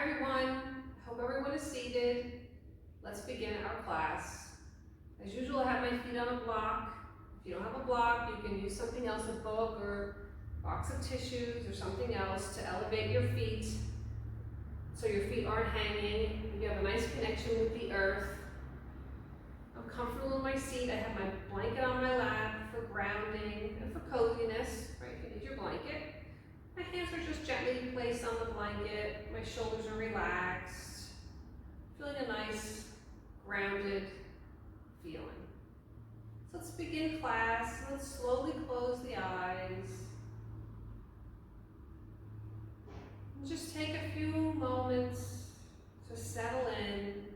everyone. Hope everyone is seated. Let's begin our class. As usual, I have my feet on a block. If you don't have a block, you can use something else, a book or box of tissues or something else to elevate your feet so your feet aren't hanging. You have a nice connection with the earth. I'm comfortable in my seat. I have my blanket on my lap for grounding and for coziness, right? If you need your blanket. My hands are just gently placed on the blanket. My shoulders are relaxed. Feeling a nice, grounded feeling. So let's begin class. Let's slowly close the eyes. And just take a few moments to settle in.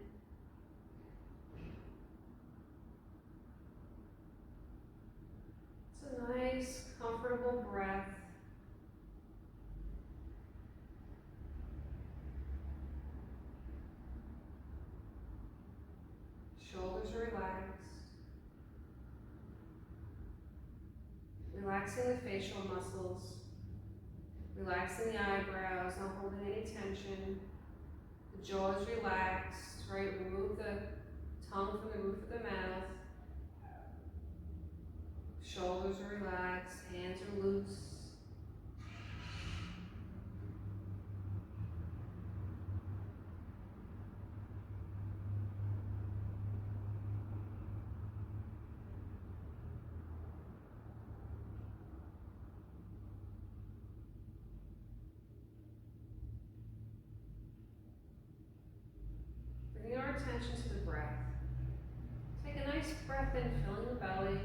It's a nice, comfortable breath. Shoulders are relaxed. Relaxing the facial muscles. Relaxing the eyebrows, not holding any tension. The jaw is relaxed, right? Remove the tongue from the roof of the mouth. Shoulders are relaxed, hands are loose. Bringing our attention to the breath. Take a nice breath in, filling the belly,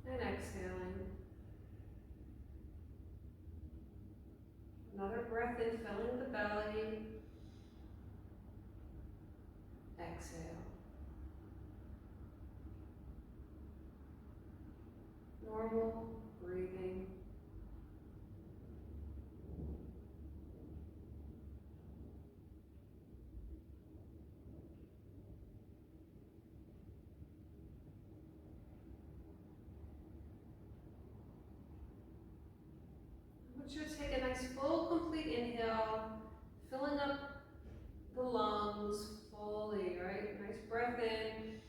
and exhaling. Another breath in, filling the belly, exhale. Normal breathing. I want you to take a nice full, complete inhale, filling up the lungs fully, right? Nice breath in.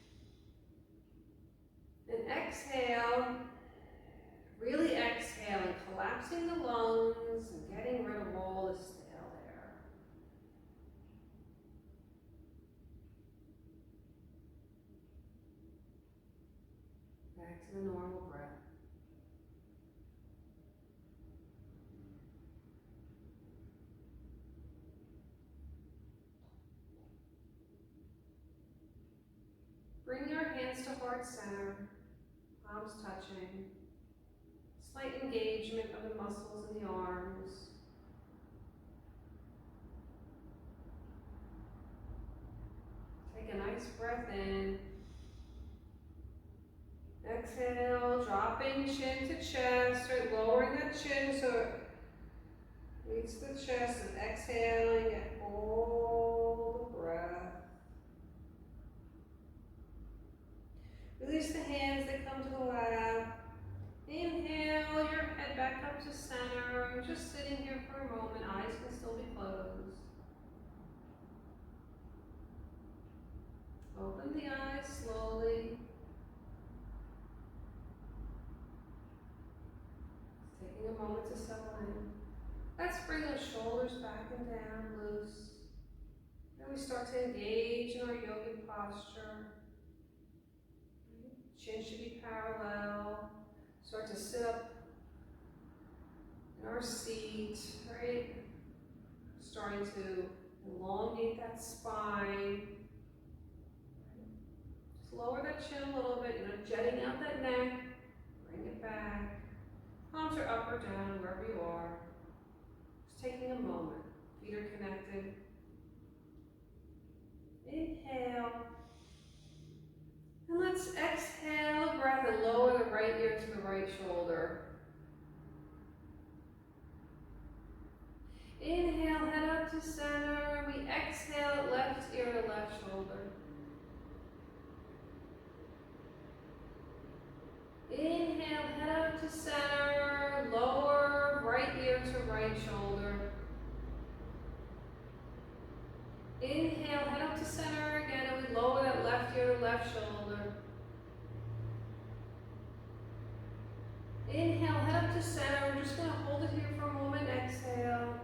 And exhale, really exhaling, collapsing the lungs and getting rid of all the stale air. Back to the normal breath. Bring your hands to heart center, palms touching. Slight engagement of the muscles in the arms. Take a nice breath in. Exhale, dropping chin to chest, right? Lowering that chin so it meets the chest, and exhaling and hold the breath. Release the hands that come to the lap. Inhale your head back up to center. You're just sitting here for a moment. Eyes can still be closed. Open the eyes slowly. Taking a moment to settle in. Let's bring those shoulders back and down, loose. Then we start to engage in our yogic posture. Chin should be parallel. Start to sit up in our seat, right? Starting to elongate that spine. Just lower that chin a little bit, jetting out that neck. Bring it back. Palms are up or down, wherever you are. Just taking a moment. Feet are connected. Inhale. And let's exhale a breath and lower the right ear to the right shoulder. Inhale, head up to center. We exhale, left ear to left shoulder. Inhale, head up to center. Lower right ear to right shoulder. Inhale, head up to center again, and we lower that left ear, left shoulder. Inhale, head up to center. We're just going to hold it here for a moment. Exhale.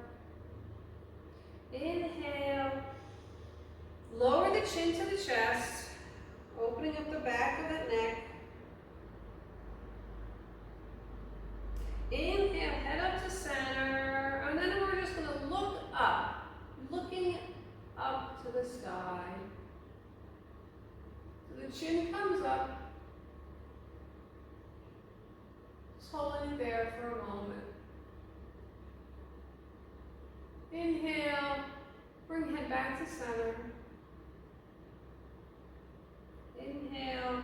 Inhale. Lower the chin to the chest, opening up the back of the neck. Inhale, head up to center, and then we're just going to look up, looking up to the sky. So the chin comes up, just holding it there for a moment. Inhale, bring head back to center. Inhale.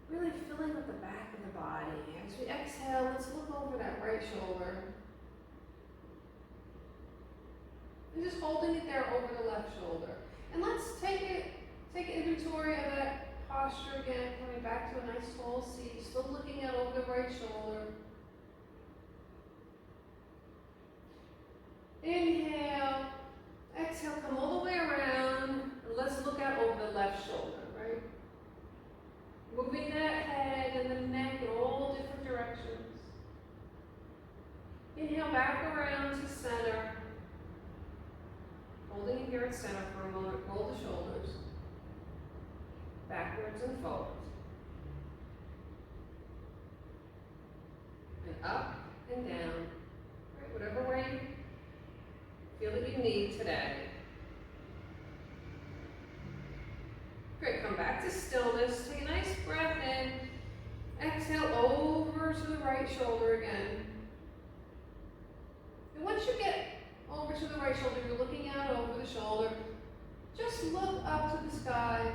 Really filling up the back of the body. As we exhale, let's look over that right shoulder. And just holding it there over the left shoulder. And let's take inventory of that posture again, coming back to a nice tall seat, still looking out over the right shoulder. Inhale. Exhale, come all the way around. And let's look out over the left shoulder, right? Moving that head and the neck in all different directions. Inhale back around to center. Holding it here at center for a moment. Roll the shoulders. Backwards and forwards. And up and down. Right, whatever way you feel that you need today. Great, come back to stillness. Take a nice breath in. Exhale over to the right shoulder again. And once you get over to the right shoulder, you're looking out over the shoulder. Just look up to the sky.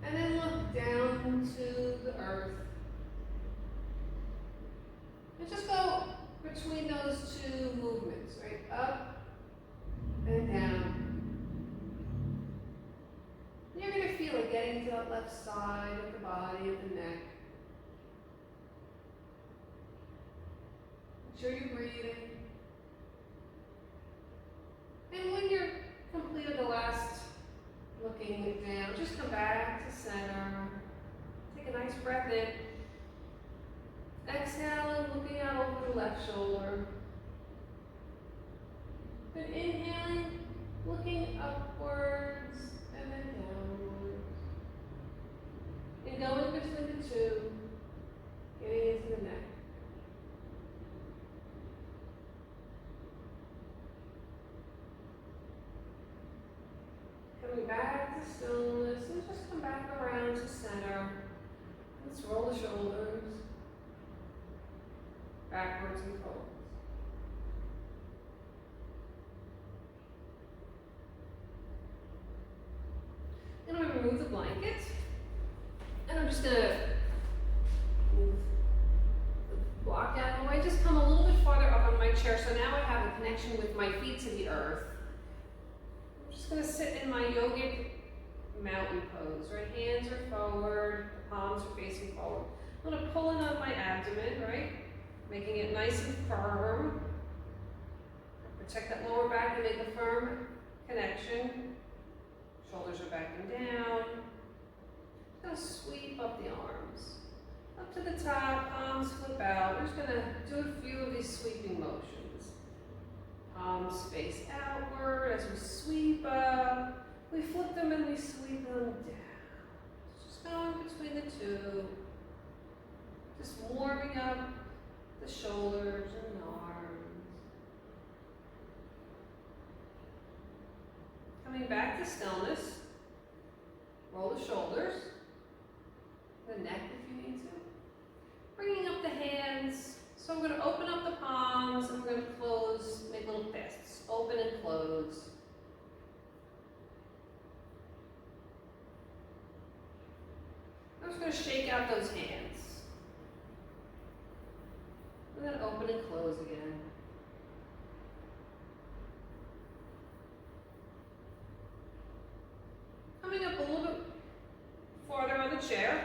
And then look down to the earth. And just go between those two movements, right? Up and down. And you're going to feel it getting to that left side of the body, of the neck. Make sure you're breathing. And when you're completed the last looking down, just come back to center. Take a nice breath in. Exhale and looking out over the left shoulder. And inhaling, looking upwards and then downwards. And going between the two, getting into the neck. Coming back to stillness, and just come back around to center. Let's roll the shoulders. Backwards and forwards. And I'm going to remove the blanket. And I'm just going to move the block out of the way. Just come a little bit farther up on my chair. So now I have a connection with my feet to the earth. I'm just going to sit in my yogic mountain pose. Right, hands are forward, the palms are facing forward. I'm going to pull in on my abdomen, right? Making it nice and firm. Protect that lower back and make a firm connection. Shoulders are back and down. Just going to sweep up the arms. Up to the top, palms flip out. We're just going to do a few of these sweeping motions. Palms face outward as we sweep up. We flip them and we sweep them down. Just going between the two. Just warming up the shoulders and arms. Coming back to stillness. Roll the shoulders. The neck if you need to. Bringing up the hands. So we're going to open up the palms and we're going to close, make little fists. Open and close. I'm just going to shake out those hands. We're going to open and close again. Coming up a little bit farther on the chair.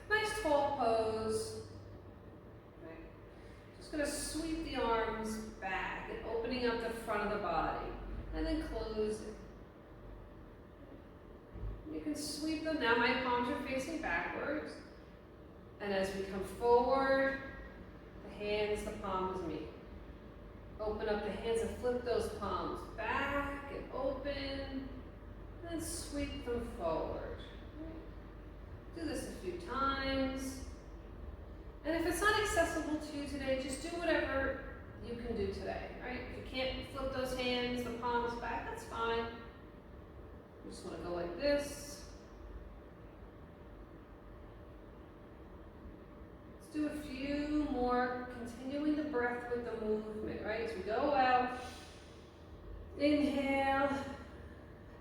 Nice tall pose. Right. Just gonna sweep the arms back and opening up the front of the body, and then close it. You can sweep them. Now my palms are facing backwards. And as we come forward, the hands, the palms meet. Open up the hands and flip those palms back and open. And then sweep them forward. Do this a few times. And if it's not accessible to you today, just do whatever you can do today, right? If you can't flip those hands, the palms back, that's fine. You just want to go like this. Let's do a few more, continuing the breath with the movement, right? As we go out, inhale,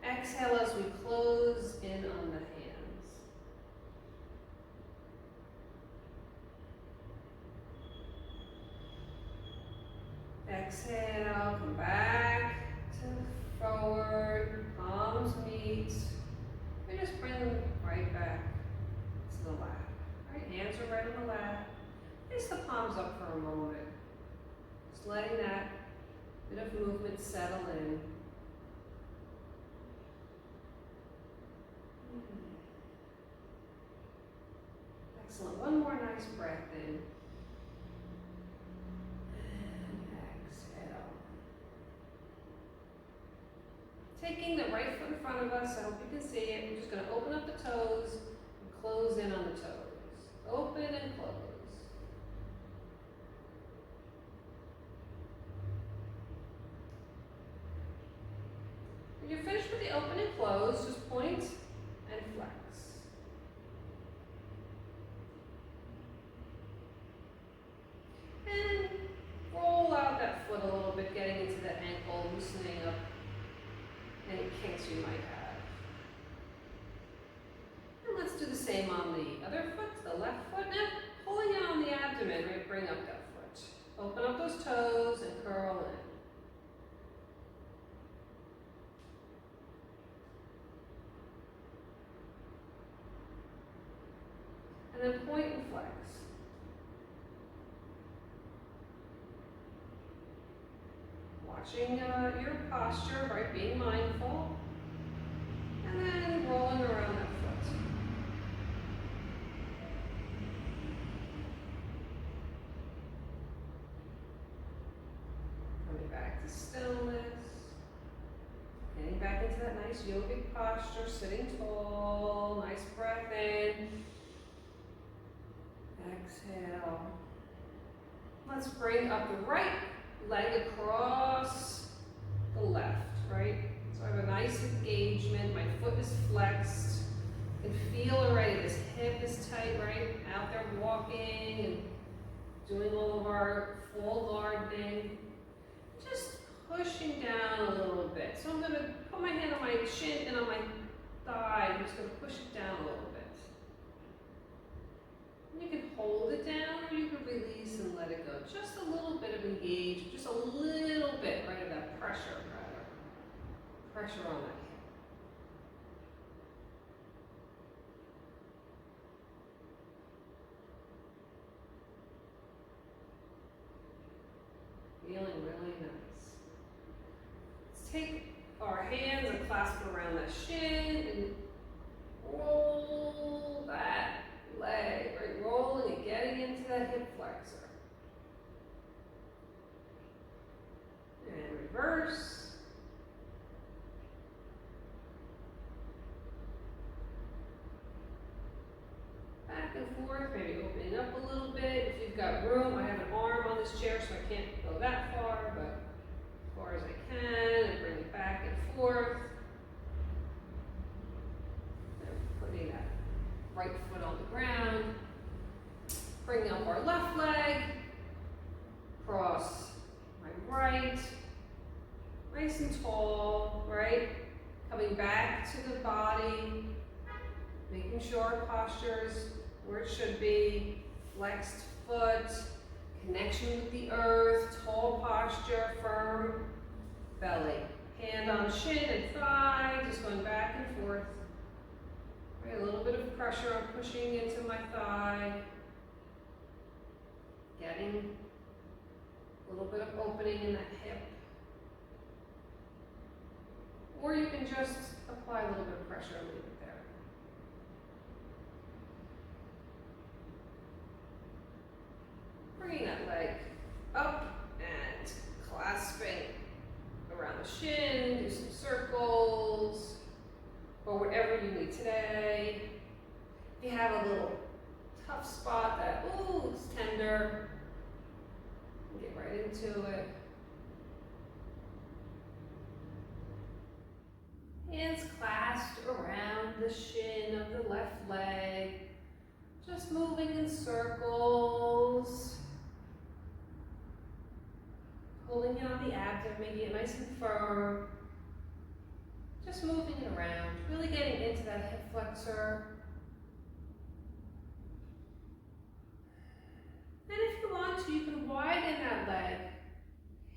exhale as we close in on the hands. Exhale, come back to forward, palms meet, and just bring them right back to the lap. Right, hands are right on the lap. Place the palms up for a moment. Just letting that bit of movement settle in. Excellent. One more nice breath in. Taking the right foot in front of us, I hope you can see it. We're just going to open up the toes and close in on the toes. Open and close. When you're finished with the open and close, just point and flex. And roll out that foot a little bit, getting into that ankle, loosening up any kinks you might have. And let's do the same on the other foot, the left foot. Now, pulling out on the abdomen, right? Bring up that foot. Open up those toes and curl in. And then point and flex. Watching your posture, right? Being mindful. And then rolling around that foot. Coming back to stillness. Getting back into that nice yogic posture, sitting tall. Nice breath in. Exhale. Let's bring up the right leg across the left, right? So I have a nice engagement, my foot is flexed. You can feel already this hip is tight, right? Out there walking and doing all of our full gardening. Just pushing down a little bit. So I'm going to put my hand on my shin and on my thigh. I'm just going to push it down a little bit. You can hold it down or you can release and let it go. Just a little bit of engagement, just a little bit, right, of that pressure, rather. Pressure on that hip. Feeling really nice. Let's take our hands and clasp around that shin and roll that leg, right? Rolling and getting into that hip flexor. And reverse. Back and forth, maybe opening up a little bit. If you've got room, I have an arm on this chair, so I can't go that far, but as far as I can, and bring it back and forth. And putting that right foot on the ground. Bring up our left leg. Cross my right. Nice and tall, right? Coming back to the body. Making sure our posture is where it should be. Flexed foot. Connection with the earth. Tall posture. Firm belly. Hand on shin and thigh. Just going back and forth. Right, a little bit of pressure on pushing into my thigh. Getting opening in that hip. Or you can just apply a little bit of pressure and leave it there. Bringing that leg up and clasping around the shin, do some circles, or whatever you need today. If you have a little tough spot that, ooh, it's tender, get right into it. Hands clasped around the shin of the left leg, just moving in circles. Holding it on the abdomen, making it nice and firm. Just moving it around, really getting into that hip flexor. And if you want to, you can widen that leg.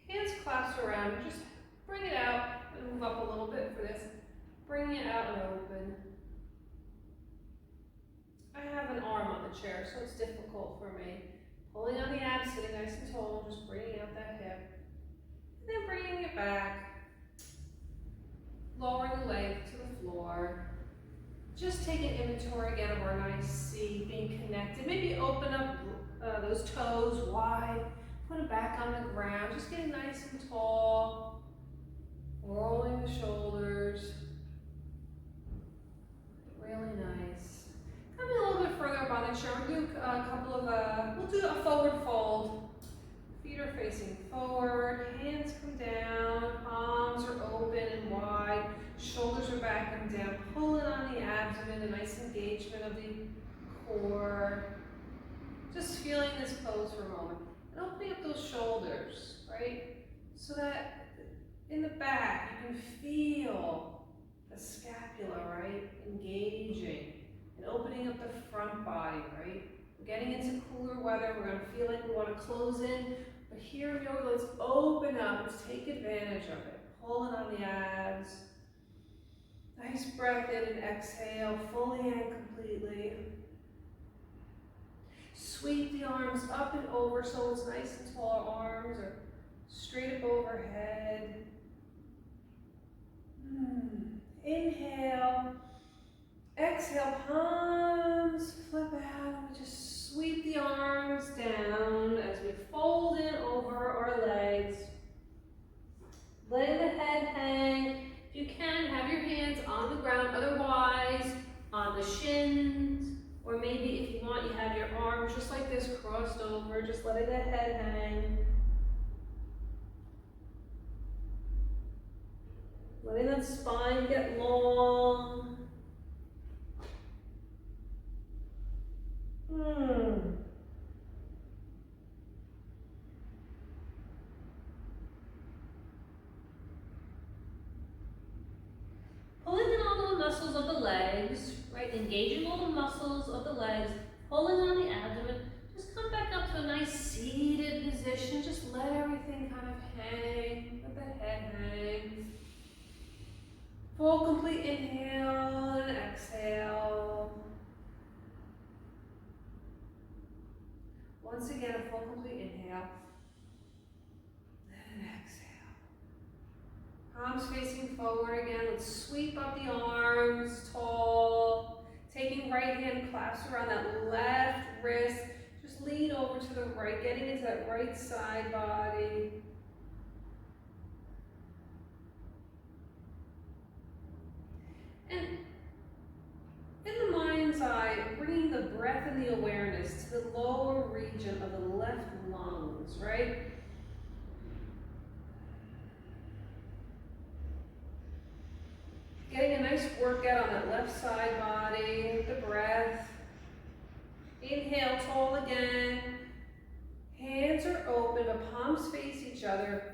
Hands clasped around, just bring it out and move up a little bit for this. Bring it out and open. I have an arm on the chair, so it's difficult for me. Pulling on the abs, sitting nice and tall, just bringing out that hip. And then bringing it back. Lowering the leg to the floor. Just take an inventory again of our nice C, being connected. Maybe open up those toes wide. Put it back on the ground. Just getting nice and tall. Rolling the shoulders. Really nice. Coming a little bit further up on the chair, we'll do a couple of, we'll do a forward fold. Feet are facing forward, hands come down, palms are open and wide, shoulders are back and down, pulling on the abdomen, a nice engagement of the core. Just feeling this pose for a moment. And opening up those shoulders, right? So that in the back, you can feel the scapula, right? Engaging and opening up the front body, right? We're getting into cooler weather. We're going to feel like we want to close in. But here in yoga, let's open up. Let's take advantage of it. Pulling on the abs. Nice breath in and exhale, fully and completely. Sweep the arms up and over so it's nice and tall. Our arms are straight up overhead. Inhale. Exhale, palms flip out. And we just sweep the arms down as we fold in over our legs. Letting the head hang. If you can, have your hands on the ground, otherwise on the shins, or maybe if you want, you have your arms just like this crossed over, just letting that head hang. Letting that spine get long. Pulling in all the muscles of the legs, right? Engaging all the muscles of the legs, pulling on the abdomen. Just come back up to a nice seated position. Just let everything kind of hang. Let the head hang. Full complete inhale and exhale. Once again, a full complete inhale. And exhale. Palms facing forward again. Let's sweep up the arms tall. Taking right hand clasp around that left wrist. Just lean over to the right, getting into that right side body. And in the mind's eye, bringing the breath and the awareness to the lower region of the left lungs, right? Getting a nice workout on that left side body, the breath. Inhale, tall again. Hands are open, the palms face each other.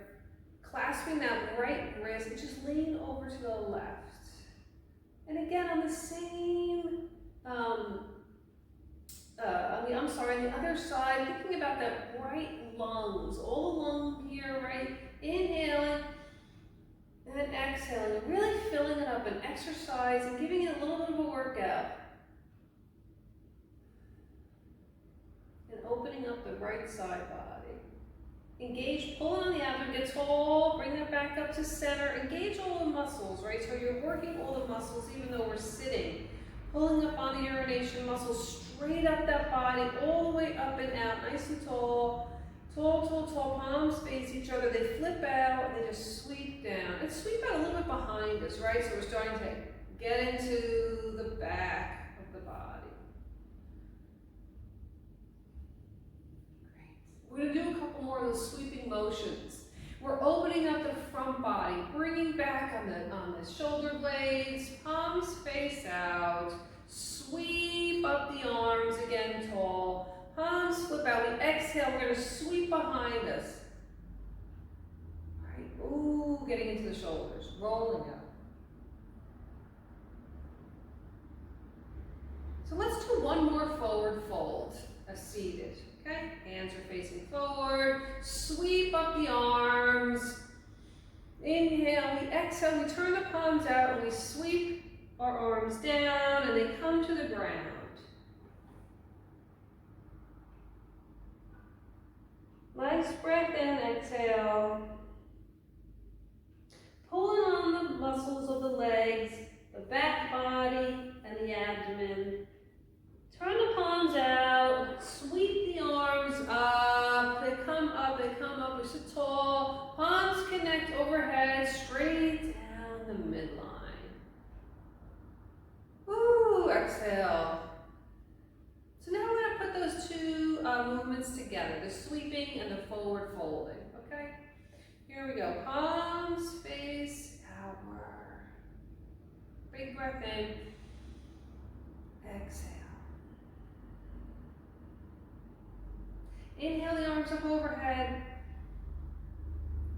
Clasping that right wrist, and just lean over to the left. And again, on the same, on the other side, thinking about that right lungs, all the lung here, right? Inhaling and then exhaling, and really filling it up and exercise and giving it a little bit of a workout. And opening up the right side body. Engage, pulling on the abdomen, get tall, bring that back up to center. Engage all the muscles, right? So you're working all the muscles even though we're sitting. Pulling up on the urination muscles, straight up that body, all the way up and out, nice and tall. Tall, tall, tall, palms face each other. They flip out and they just sweep down. And sweep out a little bit behind us, right? So we're starting to get into the back of the body. We're going to do a couple more of those sweeping motions. We're opening up the front body, bringing back on the shoulder blades, palms face out, sweep up the arms again tall, palms flip out. We exhale, we're going to sweep behind us. All right, ooh, getting into the shoulders, rolling up. So let's do one more forward fold, a seated. Okay, hands are facing forward, sweep up the arms, inhale, we exhale, we turn the palms out and we sweep our arms down and they come to the ground. Nice breath in, exhale. Pulling on the muscles of the legs, the back body and the abdomen. Turn the palms out, sweep the arms up, they come up, we sit tall, palms connect overhead, straight down the midline. Woo, exhale. So now we're going to put those two movements together, the sweeping and the forward folding, okay? Here we go, palms face outward. Big breath in, exhale. Inhale the arms up overhead.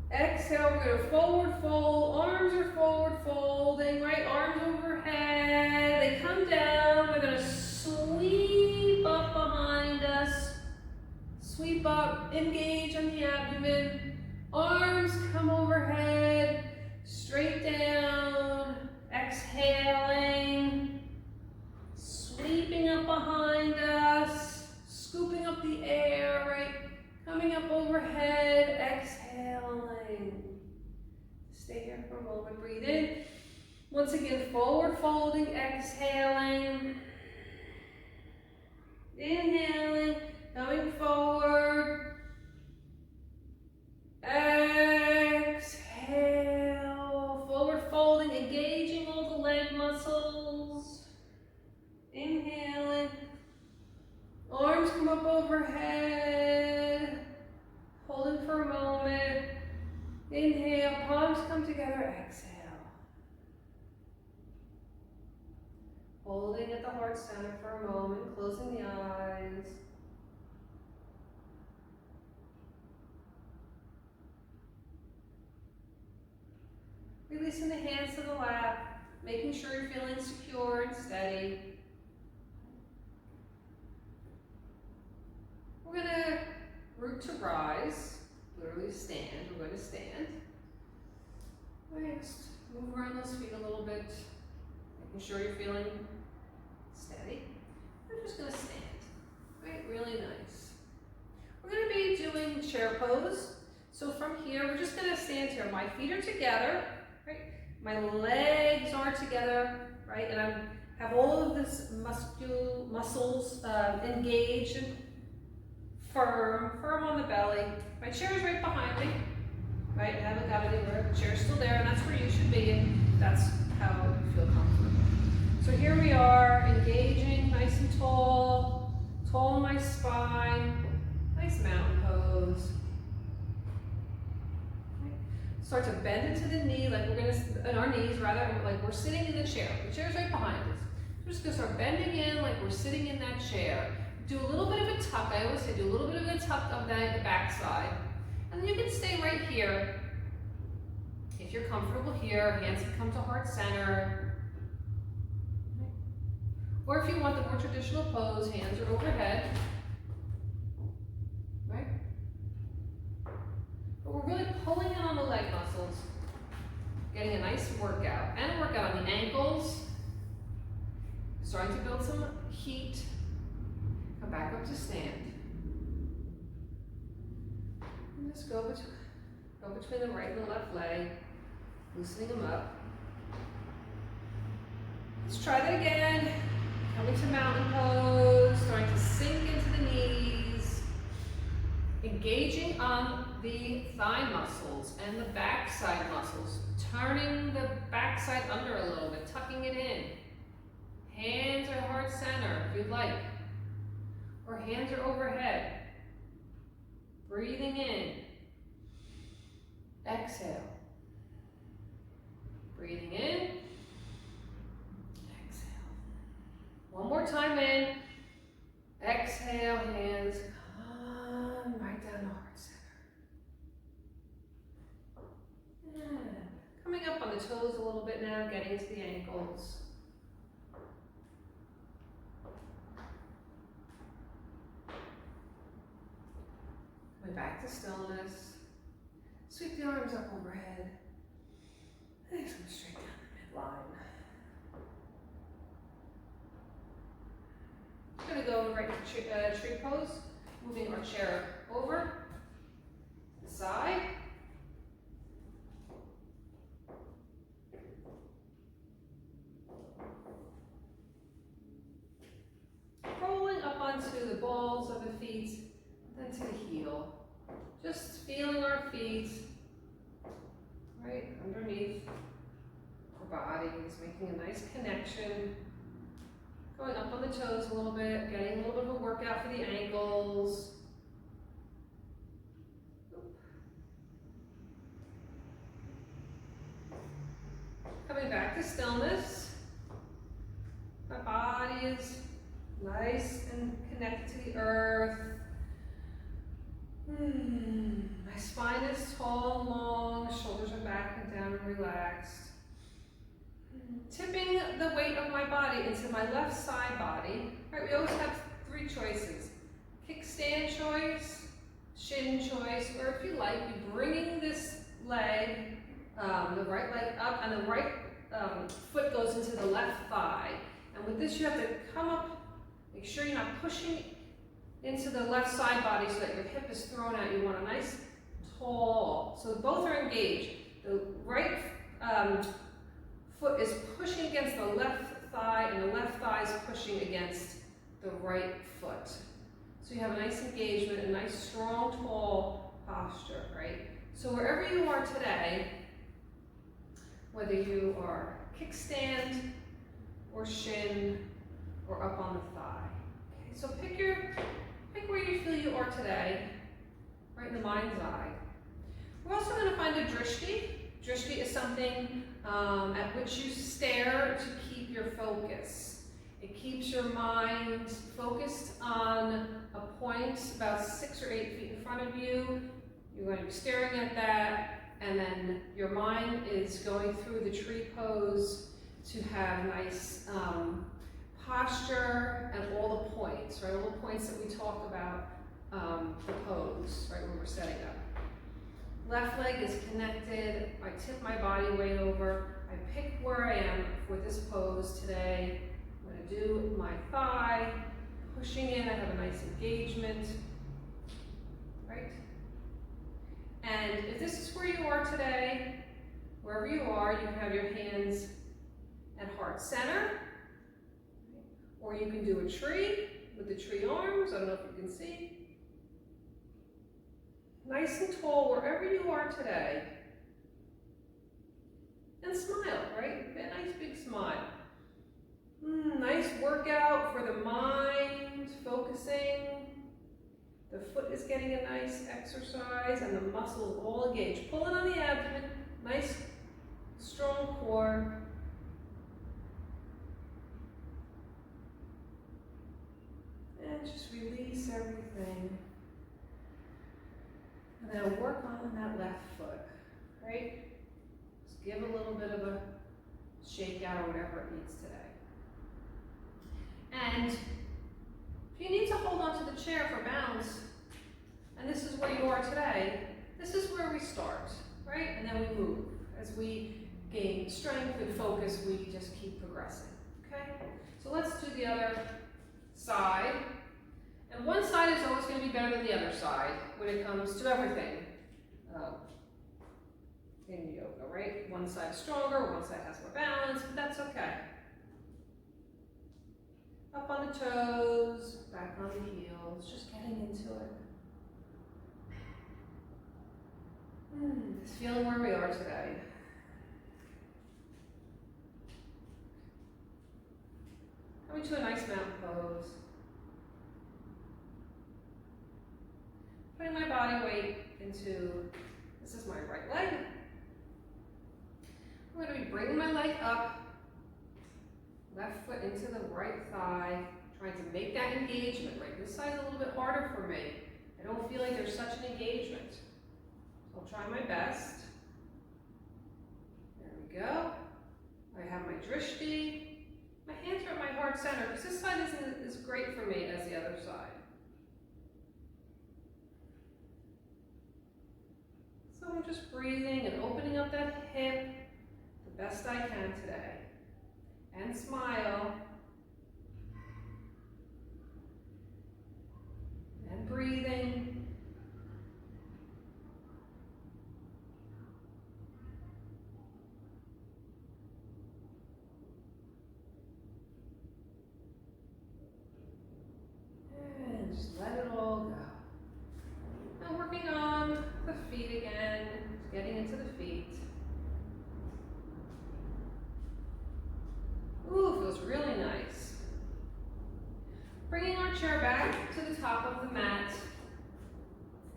Exhale, we're going to forward fold. Arms are forward folding, right? Arms overhead. They come down. We're going to sweep up behind us. Sweep up, engage on the abdomen. Arms come overhead. Straight down. Exhaling. Sweeping up behind us. Scooping up the air, right? Coming up overhead, exhaling. Stay here for a moment, breathe in. Once again, forward folding, exhaling. Inhaling, coming forward. Exhale, forward folding, engaging all the leg muscles. Inhaling. Arms come up overhead, holding for a moment. Inhale, palms come together, exhale. Holding at the heart center for a moment, closing the eyes. Releasing the hands to the lap, making sure you're feeling secure and steady. We're going to root to rise, literally stand. We're going to stand. Just move around those feet a little bit, making sure you're feeling steady. We're just going to stand, right? Really nice. We're going to be doing chair pose. So from here, we're just going to stand here. My feet are together, right? My legs are together, right? And I have all of this muscles engaged and firm on the belly. My chair is right behind me, right? I haven't got anywhere. The chair's still there, and that's where you should be, and that's how you feel comfortable. So here we are, engaging, nice and tall, tall in my spine, nice mountain pose. Okay. Start to bend into the knee, like we're gonna, in our knees rather, like we're sitting in the chair. The chair's right behind us. We're just gonna start bending in like we're sitting in that chair. Do a little bit of a tuck. I always say do a little bit of a tuck of that the back side. And then you can stay right here. If you're comfortable here, hands can come to heart center. Or if you want the more traditional pose, hands are overhead. Right? But we're really pulling in on the leg muscles, getting a nice workout. And a workout on the ankles, starting to build some heat. Come back up to stand. And just go between the right and the left leg, loosening them up. Let's try that again. Coming to mountain pose, starting to sink into the knees, engaging on the thigh muscles and the backside muscles, turning the backside under a little bit, tucking it in. Hands are heart center if you'd like, or hands are overhead. Breathing in, exhale. Breathing in, exhale. One more time in, exhale, hands come right down to heart center. And coming up on the toes a little bit now, getting to the ankles. Coming back to stillness. Sweep the arms up overhead. And come straight down the midline. We're going to go right to tree pose, moving our chair over to the side. Rolling up onto the balls of the feet, then to the heel. Just feeling our feet right underneath our bodies, making a nice connection. Going up on the toes a little bit, getting a little bit of a workout for the ankles. Coming back to stillness. My body is nice and connected to the earth. My spine is tall and long, shoulders are back and down and relaxed. Tipping the weight of my body into my left side body. Right, we always have three choices. Kickstand choice, shin choice, or if you like, you're bringing this leg, the right leg up, and the right foot goes into the left thigh. And with this, you have to come up, make sure you're not pushing into the left side body so that your hip is thrown out. You want a nice tall, so both are engaged. The right foot is pushing against the left thigh and the left thigh is pushing against the right foot. So you have a nice engagement, a nice strong, tall posture, right? So wherever you are today, whether you are kickstand or shin or up on the thigh. Okay, so pick where you feel you are today, right in the mind's eye. We're also going to find a drishti. Drishti is something at which you stare to keep your focus. It keeps your mind focused on a point about 6 or 8 feet in front of you. You're going to be staring at that, and then your mind is going through the tree pose to have nice posture and all the points, right? All the points that we talk about the pose, right, when we're setting up. Left leg is connected. I tip my body weight over. I pick where I am for this pose today. I'm going to do my thigh, pushing in. I have a nice engagement, right? And if this is where you are today, wherever you are, you can have your hands at heart center, or you can do a tree with the tree arms. I don't know if you can see. Nice and tall wherever you are today. And smile, right? A nice big smile. Nice workout for the mind, focusing. The foot is getting a nice exercise and the muscles all engaged. Pulling on the abdomen, nice strong core. And just release everything. And then work on that left foot, right? Just give a little bit of a shake out or whatever it needs today. And if you need to hold on to the chair for balance, and this is where you are today, this is where we start, right? And then we move. As we gain strength and focus, we just keep progressing, okay? So let's do the other side. And one side is always going to be better than the other side when it comes to everything. in yoga, right? One side is stronger, one side has more balance, but that's okay. Up on the toes, back on the heels, just getting into it. Just feeling where we are today. Coming to a nice mountain pose. Putting my body weight into, this is my right leg. I'm going to be bringing my leg up, left foot into the right thigh, trying to make that engagement, right? This side's a little bit harder for me. I don't feel like there's such an engagement. So I'll try my best. There we go. I have my drishti. My hands are at my heart center, because this side isn't as great for me as the other side. So I'm just breathing and opening up that hip the best I can today. And smile. And breathing. And just let it all go. Now working on the feet again, getting into the feet. Ooh, feels really nice. Bringing our chair back to the top of the mat.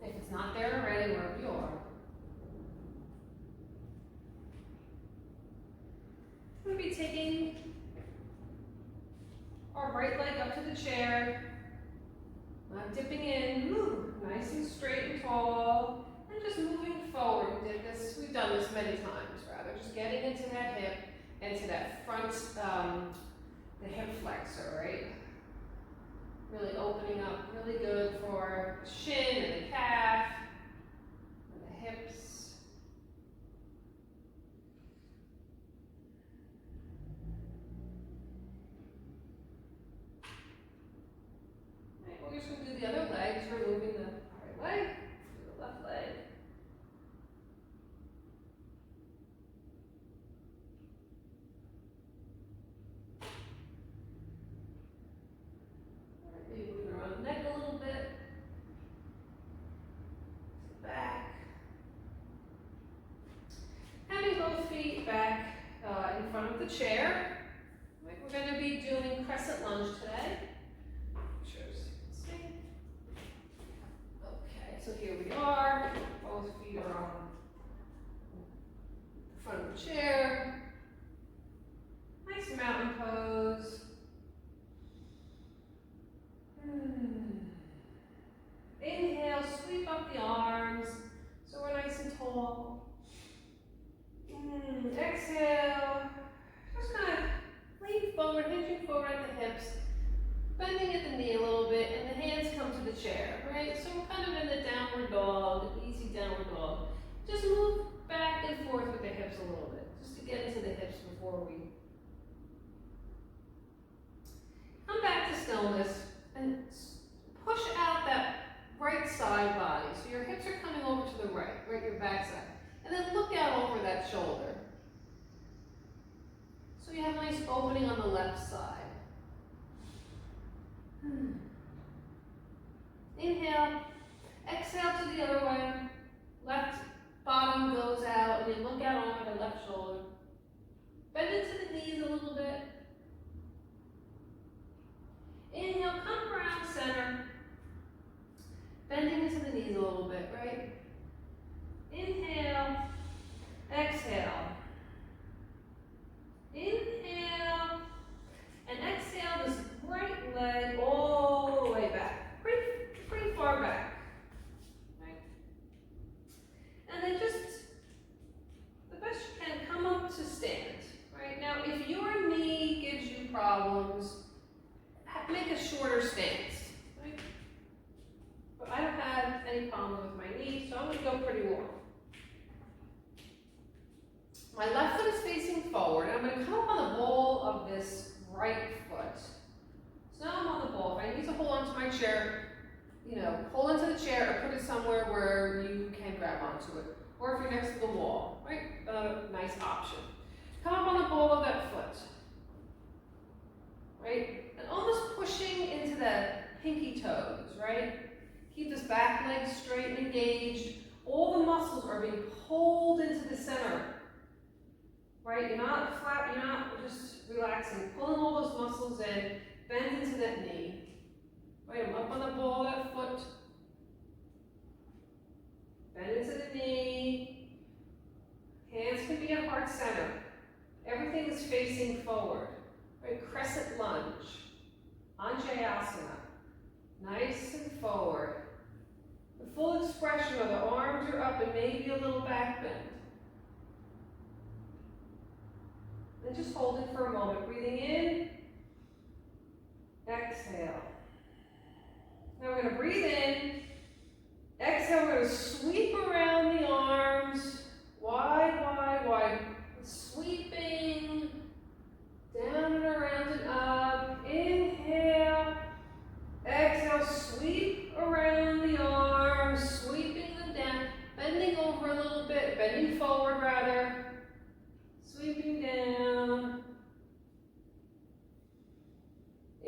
If it's not there already, wherever you are. We'll be taking our right leg up to the chair. Not dipping in, ooh, nice and straight and tall. And just moving forward. We've done this many times, rather. Just getting into that hip. Into that front, the hip flexor, right? Really opening up, really good for the shin and the calf, and the hips. All right, we're just going to do the other leg, so we're moving the right leg to the left leg. Chair. Right, we're going to be doing Crescent Lunge today. Sure, so you can see. Okay, so here we are. Both feet are on the front of the chair. Nice mountain pose. Inhale, sweep up the arms so we're nice and tall. Exhale. Just kind of lean forward, hinging forward at the hips, bending at the knee a little bit, and the hands come to the chair, right? So we're kind of in the downward dog, an easy downward dog. Just move back and forth with the hips a little bit, just to get into the hips before we come back to stillness and push out that right side body. So your hips are coming over to the right, your back side. And then look out over that shoulder. So you have a nice opening on the left side. Inhale, exhale to the other way. Left bottom goes out, and you look out over the left shoulder. Bend into the knees a little bit. Inhale, come around center. Bending into the knees a little bit, right? Inhale, exhale. Inhale, and exhale this right leg all the way back, pretty far back, right? And then just, the best you can, come up to stand, right? Now, if your knee gives you problems, make a shorter stance, right? But I don't have any problem with my knee, so I'm going to go pretty long. My left foot is facing forward, and I'm going to come up on the ball of this right foot. So now I'm on the ball. If I need to hold onto my chair, hold onto the chair or put it somewhere where you can grab grab onto it. Or if you're next to the wall, right? Another nice option. Come up on the ball of that foot, right? And almost pushing into the pinky toes, right? Keep this back leg straight and engaged. All the muscles are being pulled into the center, right? You're not flat, you're not just relaxing. Pulling all those muscles in, bend into that knee. Right, I'm up on the ball of that foot. Bend into the knee. Hands can be at heart center. Everything is facing forward. Right, crescent lunge. Anjayasana. Nice and forward. The full expression of the arms are up and maybe a little back bend. And just hold it for a moment. Breathing in. Exhale. Now we're going to breathe in. Exhale, we're going to sweep around the arms. Wide, wide, wide. Sweeping down and around and up. Inhale. Exhale, sweep around the arms, sweeping them down, bending over a little bit, bending forward rather, sweeping down.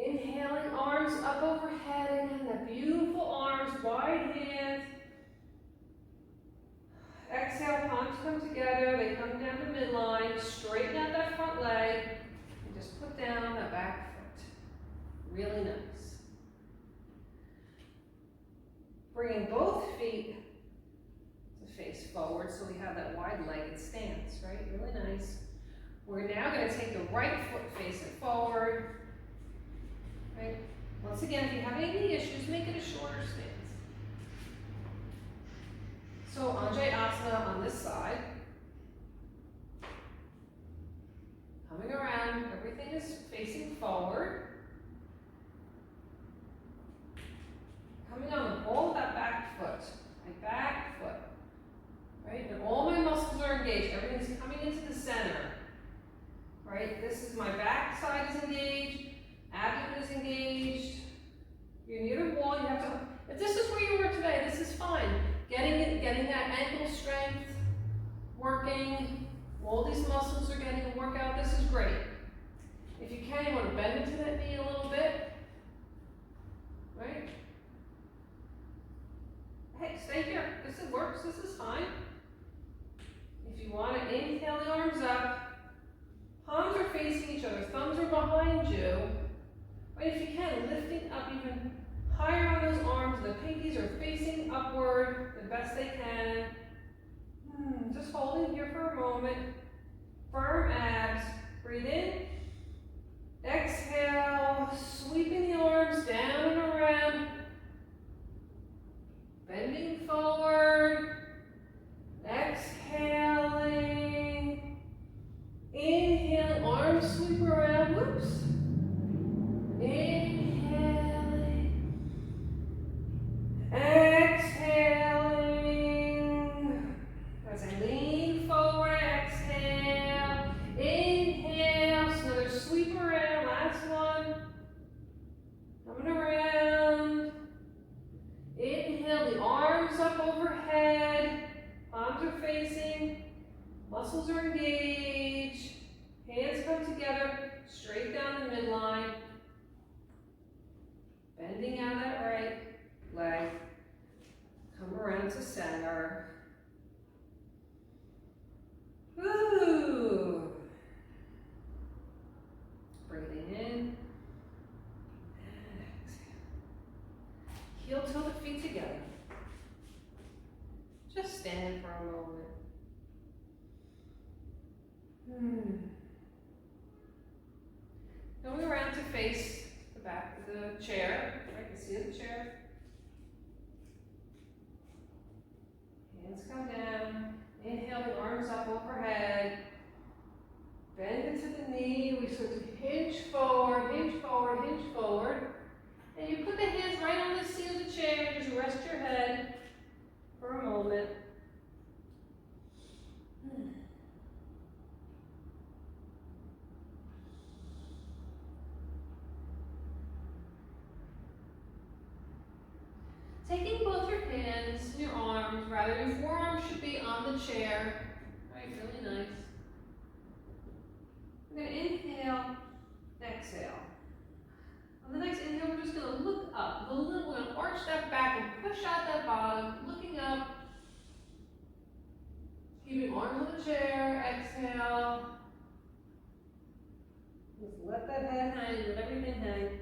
Inhaling, arms up overhead again, that beautiful arms, wide hands. Exhale, palms come together, they come down the midline, straighten out that front leg, and just put down that back foot. Really nice. Bringing both feet to face forward so we have that wide-legged stance, right? Really nice. We're now going to take the right foot facing forward. Right? Once again, if you have any knee issues, make it a shorter stance. So Anjayasana on this side. Coming around, everything is facing forward. Coming on the ball of that back foot, my back foot, right? And all my muscles are engaged. Everything's coming into the center, right? This is my back side is engaged, abdomen is engaged. You're near the wall. You have to. If this is where you were today, this is fine. Getting that ankle strength working. All these muscles are getting a workout. This is great. If you can, you want to bend into that knee a little bit, right? Hey, stay here. This works. This is fine. If you want to inhale the arms up, palms are facing each other, thumbs are behind you. Right, if you can, lifting up even higher on those arms. The pinkies are facing upward the best they can. Just holding here for a moment. Firm abs. Breathe in. Exhale. Sweeping the arms down and around. Bending forward, exhaling, inhaling, arms sweep around, whoops. Inhaling, exhaling. As I lean forward, exhale, inhale, so another sweep around, last one. Coming around. Inhale, the arms up overhead, palms are facing, muscles are engaged, hands come together, straight down the midline, bending out that right leg, come around to center. Woo! Breathing in. Heel toe the feet together. Just stand for a moment. Going around to face the back of the chair, right? The seat of the chair. Hands come down. Inhale, the arms up overhead. Bend into the knee. We sort of hinge forward, hinge forward, hinge forward. And you put the hands right on the seat of the chair. Just rest your head for a moment. Taking both your hands and your arms, rather Your forearms should be on the chair. Right, really nice. We're gonna inhale, exhale. On the next inhale, we're just gonna look up. We're gonna arch that back and push out that bottom, looking up. Keeping arms on the chair, exhale. Just let that head hang, let everything hang.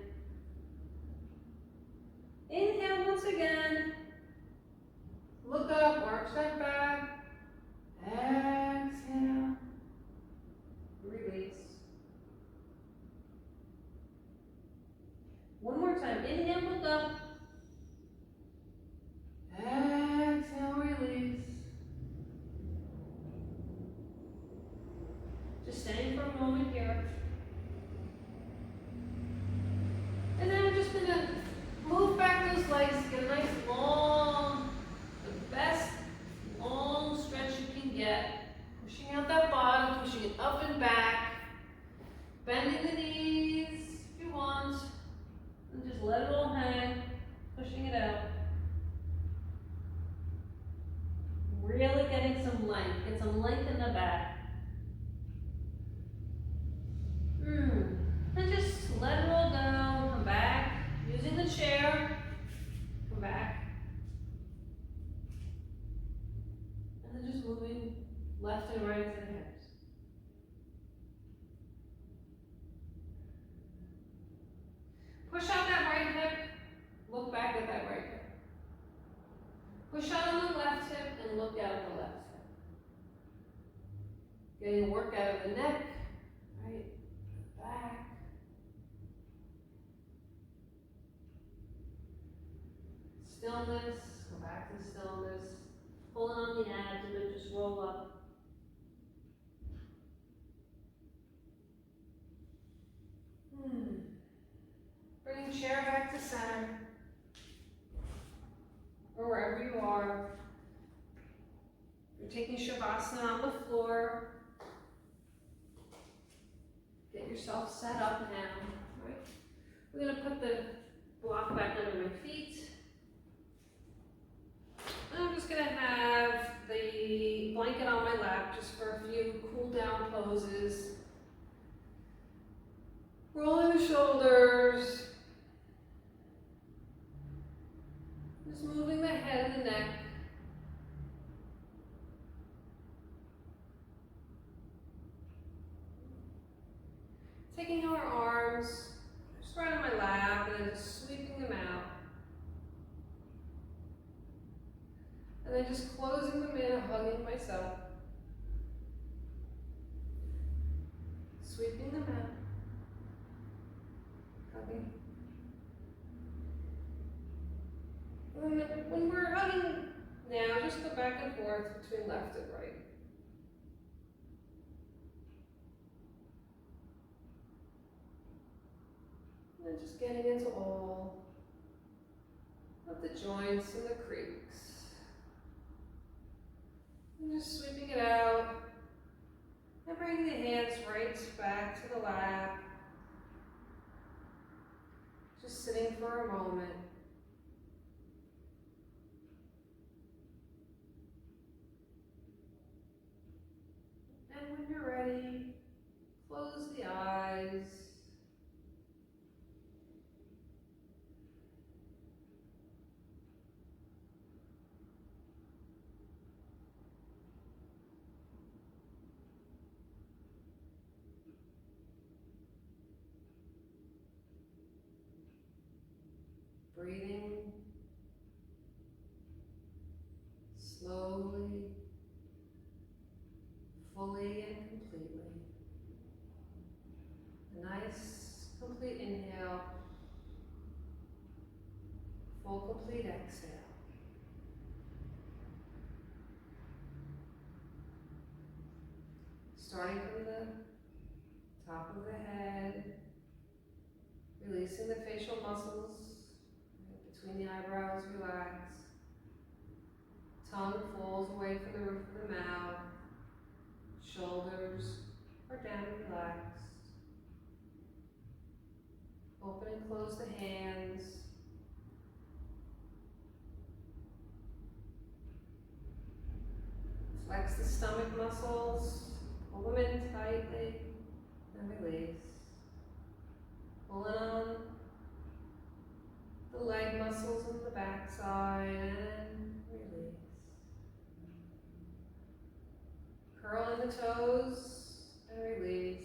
Inhale once again. Look up, arch that back. Exhale. Release. One more time. Inhale, look up. Exhale, release. Just staying for a moment here. And then we're just gonna move back those legs, get a nice long, the best long stretch you can get. Pushing out that bottom, pushing it up and back. Bending the knees if you want. And just let it all hang, pushing it out. Really getting some length, get some length in the back. And just let it all go, come back, using the chair, come back. And then just moving left and right to the hips. Push out that right hip, look back at that right hip. Push out on the left hip and look out at the left hip. Getting work out of the neck, right, back. Stillness, go back to stillness. Pulling on the abdomen, just roll up. Bringing chair back to center. Or wherever you are. You're taking Shavasana on the floor. Get yourself set up now. Right? We're going to put the block back under my feet. And I'm just going to have the blanket on my lap just for a few cool down poses. Rolling the shoulders. Just moving the head and the neck. Taking our arms just right on my lap and then just sweeping them out. And then just closing them in, hugging myself. Sweeping them out. Hugging. When we're hugging now, just go back and forth between left and right. And then just getting into all of the joints and the creaks. And just sweeping it out. And bringing the hands right back to the lap. Just sitting for a moment. And when you're ready, close the eyes. Breathing slowly, fully and completely. A nice, complete inhale, full, complete exhale. Starting from the top of the head, releasing the facial muscles. Between the eyebrows, relax. Tongue falls away from the roof of the mouth. Shoulders are down and relaxed. Open and close the hands. Flex the stomach muscles, pull them in tightly, and release. Pulling on the leg muscles on the back side, and release. Curling the toes, and release.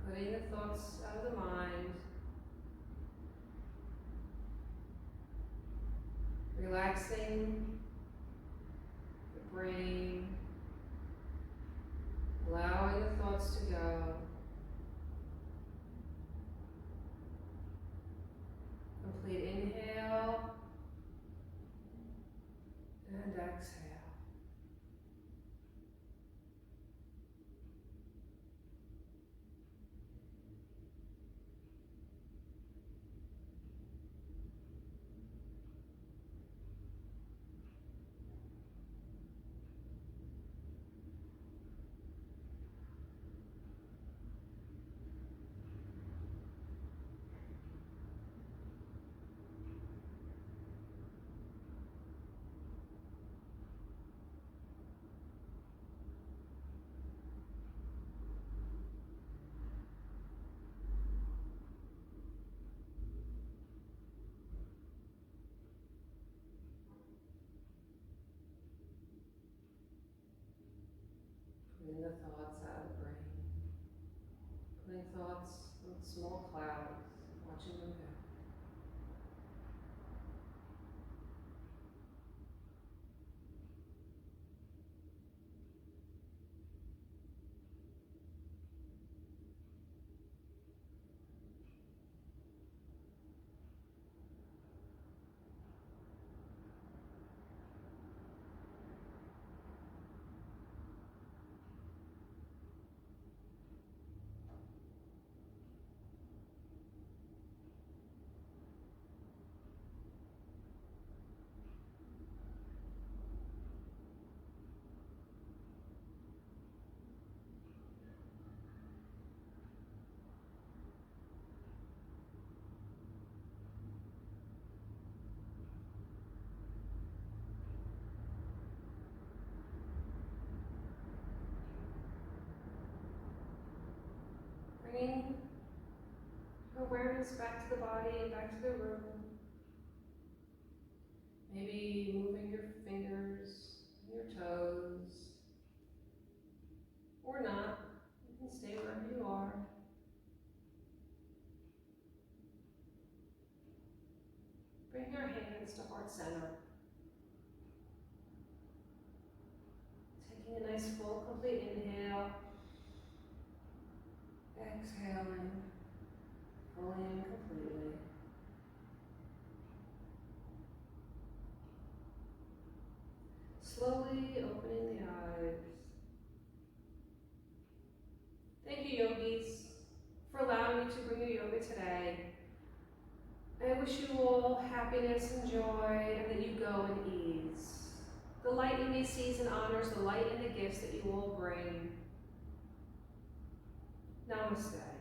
Putting the thoughts out of the mind. Relaxing the brain. Allowing the thoughts to go. Complete inhale and exhale. Putting the thoughts out of the brain. Putting thoughts in small clouds, watching them go. Bringing awareness back to the body and back to the room. Maybe moving your fingers, your toes, or not. You can stay wherever you are. Bring your hands to heart center. Taking a nice full complete inhale. Exhaling, fully and completely. Slowly opening the eyes. Thank you, yogis, for allowing me to bring you yoga today. I wish you all happiness and joy, and that you go in ease. The light in me sees and honors the light and the gifts that you all bring. Namaste.